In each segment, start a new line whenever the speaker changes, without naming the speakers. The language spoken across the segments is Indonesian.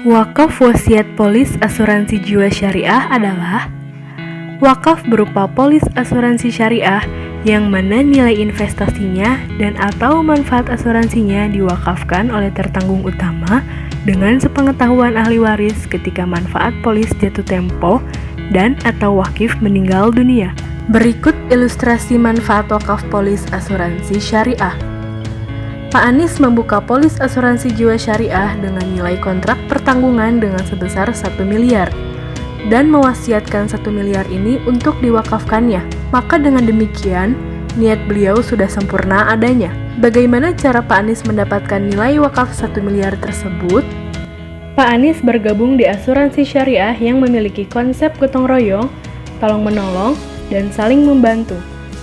Wakaf wasiat polis asuransi jiwa syariah adalah wakaf berupa polis asuransi syariah yang mana nilai investasinya dan atau manfaat asuransinya diwakafkan oleh tertanggung utama dengan sepengetahuan ahli waris ketika manfaat polis jatuh tempo dan atau wakif meninggal dunia. Berikut ilustrasi manfaat wakaf polis asuransi syariah. Pak Anies membuka polis asuransi jiwa syariah dengan nilai kontrak pertanggungan dengan sebesar 1 miliar dan mewasiatkan 1 miliar ini untuk diwakafkannya. Maka dengan demikian, niat beliau sudah sempurna adanya. Bagaimana cara Pak Anies mendapatkan nilai wakaf 1 miliar tersebut? Pak Anies bergabung di asuransi syariah yang memiliki konsep gotong royong, tolong-menolong, dan saling membantu,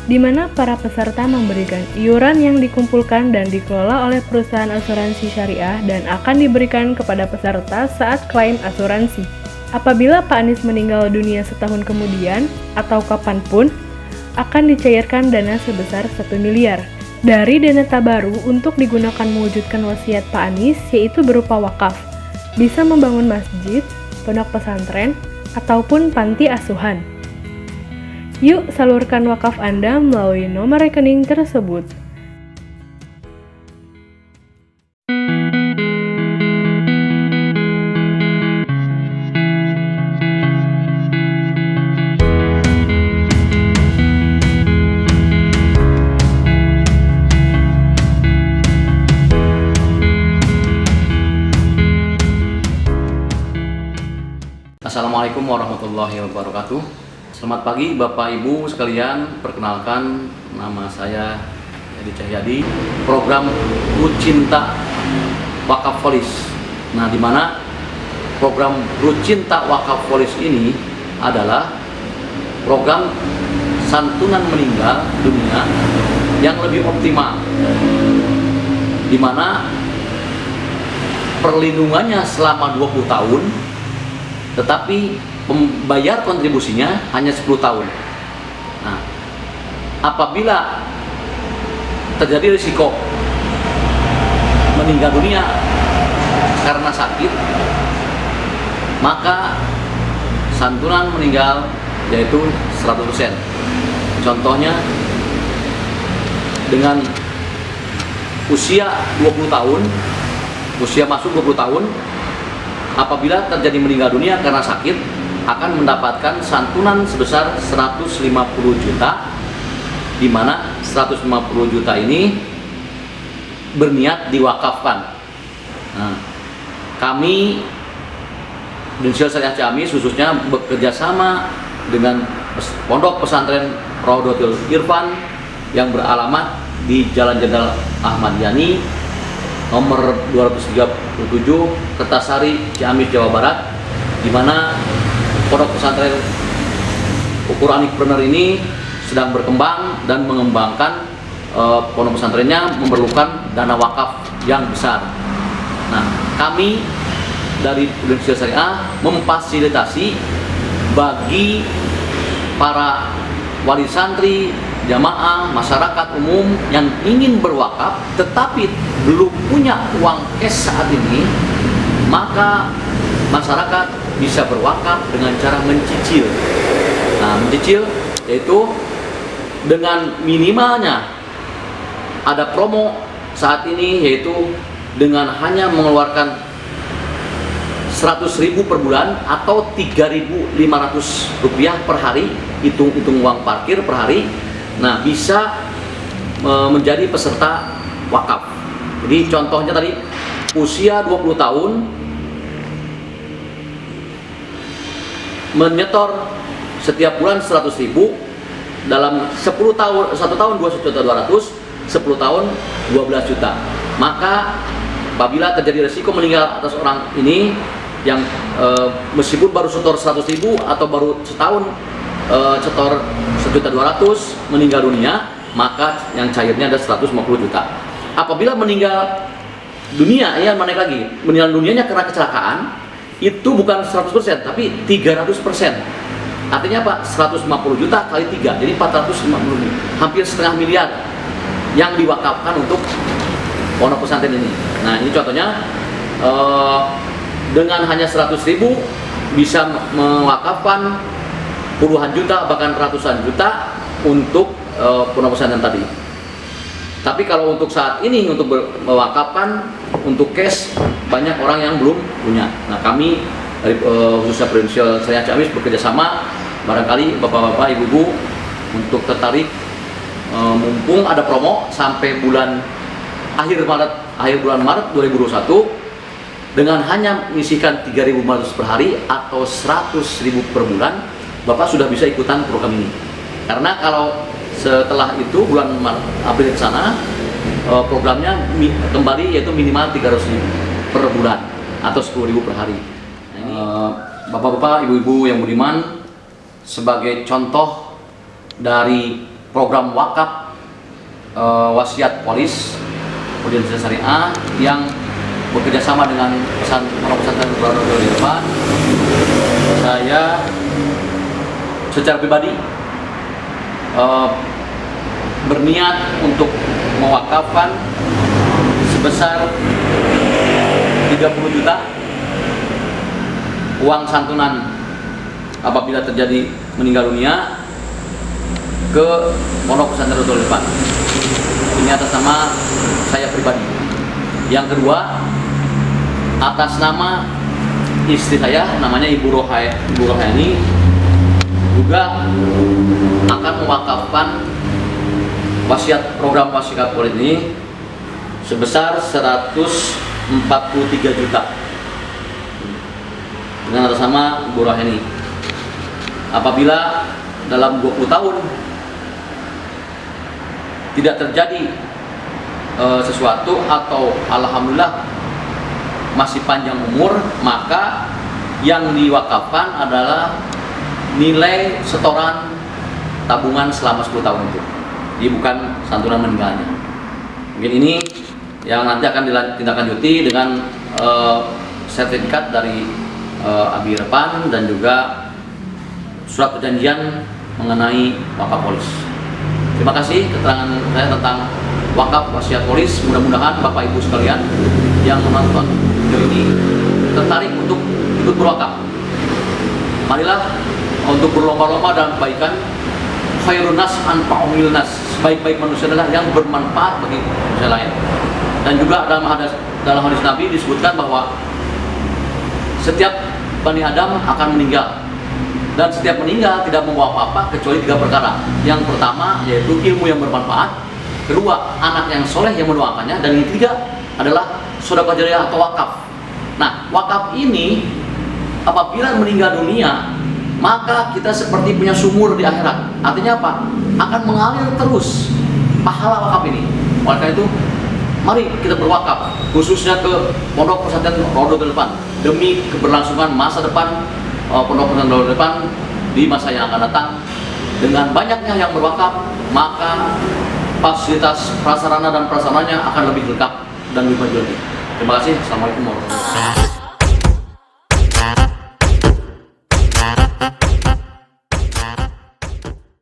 di mana para peserta memberikan iuran yang dikumpulkan dan dikelola oleh perusahaan asuransi syariah dan akan diberikan kepada peserta saat klaim asuransi. Apabila Pak Anies meninggal dunia setahun kemudian atau kapanpun, akan dicairkan dana sebesar 1 miliar dari dana tabaru untuk digunakan mewujudkan wasiat Pak Anies, yaitu berupa wakaf, bisa membangun masjid, pondok pesantren, ataupun panti asuhan. Yuk salurkan wakaf Anda melalui nomor rekening tersebut.
Assalamualaikum warahmatullahi wabarakatuh. Selamat pagi Bapak Ibu sekalian, perkenalkan nama saya Edi Cahyadi, program Rucinta Wakaf Polis. Nah, di mana program Rucinta Wakaf Polis ini adalah program santunan meninggal dunia yang lebih optimal, di mana perlindungannya selama 20 tahun, tetapi membayar kontribusinya hanya 10 tahun. Nah, apabila terjadi risiko meninggal dunia karena sakit, maka santunan meninggal yaitu 100%. Contohnya, dengan usia 20 tahun, usia masuk 20 tahun, apabila terjadi meninggal dunia karena sakit, akan mendapatkan santunan sebesar 150 juta, di mana 150 juta ini berniat diwakafkan. Nah, kami Indonesia Syariah Ciamis khususnya bekerja sama dengan Pondok Pesantren Raudhatul Irfan yang beralamat di Jalan Jenderal Ahmad Yani nomor 237 Kertasari, Ciamis, Jawa Barat, di mana Pondok Pesantren Quranipreneur ini sedang berkembang dan mengembangkan pondok pesantrennya memerlukan dana wakaf yang besar. Nah, kami dari Indonesia Syariah memfasilitasi bagi para wali santri, jamaah, masyarakat umum yang ingin berwakaf tetapi belum punya uang cash saat ini, maka masyarakat bisa berwakaf dengan cara mencicil. Nah, mencicil yaitu dengan minimalnya ada promo saat ini, yaitu dengan hanya mengeluarkan 100.000 per bulan atau 3.500 rupiah per hari, hitung uang parkir per hari. Nah, bisa menjadi peserta wakaf. Jadi contohnya tadi usia 20 tahun menyetor setiap bulan 100.000, dalam 10 tahun, 1 tahun 2.200.000, 10 tahun 12 juta. Maka apabila terjadi risiko meninggal atas orang ini yang meskipun baru setor 100.000 atau baru setahun setor 1.200.000 meninggal dunia, maka yang cairnya ada 150 juta. Apabila meninggal dunia, ya naik lagi, meninggal dunianya karena kecelakaan, itu bukan 100% tapi 300%. Artinya apa? 150 juta kali 3, jadi 450, hampir setengah miliar yang diwakafkan untuk pondok pesantren ini. Nah, ini contohnya dengan hanya 100.000 bisa mewakafkan puluhan juta bahkan ratusan juta untuk pondok pesantren tadi. Tapi kalau untuk saat ini untuk mewakafkan untuk cash banyak orang yang belum punya. Nah, kami dari khususnya Provinsial Syariah Ciamis bekerja sama, barangkali bapak-bapak, ibu-ibu untuk tertarik, mumpung ada promo sampai akhir bulan Maret 2021 dengan hanya mengisikan 3.500 per hari atau 100.000 per bulan, bapak sudah bisa ikutan program ini. Karena kalau setelah itu bulan April ke sana programnya kembali yaitu minimal 300.000 per bulan atau 10.000 per hari. Nah, ini bapak-bapak, ibu-ibu yang budiman, sebagai contoh dari program wakaf wasiat polis Provinsial Syariah yang bekerja sama dengan pesantren Nurul Irfan, saya secara pribadi berniat untuk mewakafkan sebesar 30 juta uang santunan apabila terjadi meninggal dunia ke Pondok Pesantren Nurul Irfan. Ini atas nama saya pribadi. Yang kedua, atas nama istri saya, namanya Ibu Rohani, juga akan mewakafkan program wasiat polis ini sebesar 143 juta dengan atas nama Ibu Rohani. Apabila dalam 20 tahun tidak terjadi sesuatu atau alhamdulillah masih panjang umur, maka yang diwakafkan adalah nilai setoran tabungan selama 10 tahun itu. Jadi bukan santunan meninggalnya. Mungkin ini yang nanti akan ditindaklanjuti dengan sertifikat dari Abi Irfan dan juga surat perjanjian mengenai wakaf polis. Terima kasih keterangan saya tentang wakaf wasiat polis. Mudah-mudahan Bapak Ibu sekalian yang menonton video ini tertarik untuk ikut berwakaf. Marilah untuk berlomba-lomba dalam kebaikan. Khairun nas anfa'uhum nas. Sebaik-baik manusia adalah yang bermanfaat bagi manusia lain. Dan juga dalam hadis Nabi disebutkan bahwa setiap Bani Adam akan meninggal. Dan setiap meninggal tidak membawa apa-apa kecuali 3 perkara. Yang pertama yaitu ilmu yang bermanfaat, kedua anak yang soleh yang mendoakannya, dan yang ketiga adalah sedekah jariah atau wakaf. Nah, wakaf ini apabila meninggal dunia, maka kita seperti punya sumur di akhirat. Artinya apa? Akan mengalir terus pahala wakaf ini. Oleh karena itu, mari kita berwakaf khususnya ke Pondok Pesantren Nurul Irfan demi keberlangsungan masa depan Pondok Pesantren Nurul Irfan di masa yang akan datang. Dengan banyaknya yang berwakaf, maka fasilitas prasarana dan prasarananya akan lebih lengkap dan lebih maju lagi. Terima kasih. Assalamualaikum warahmatullahi wabarakatuh.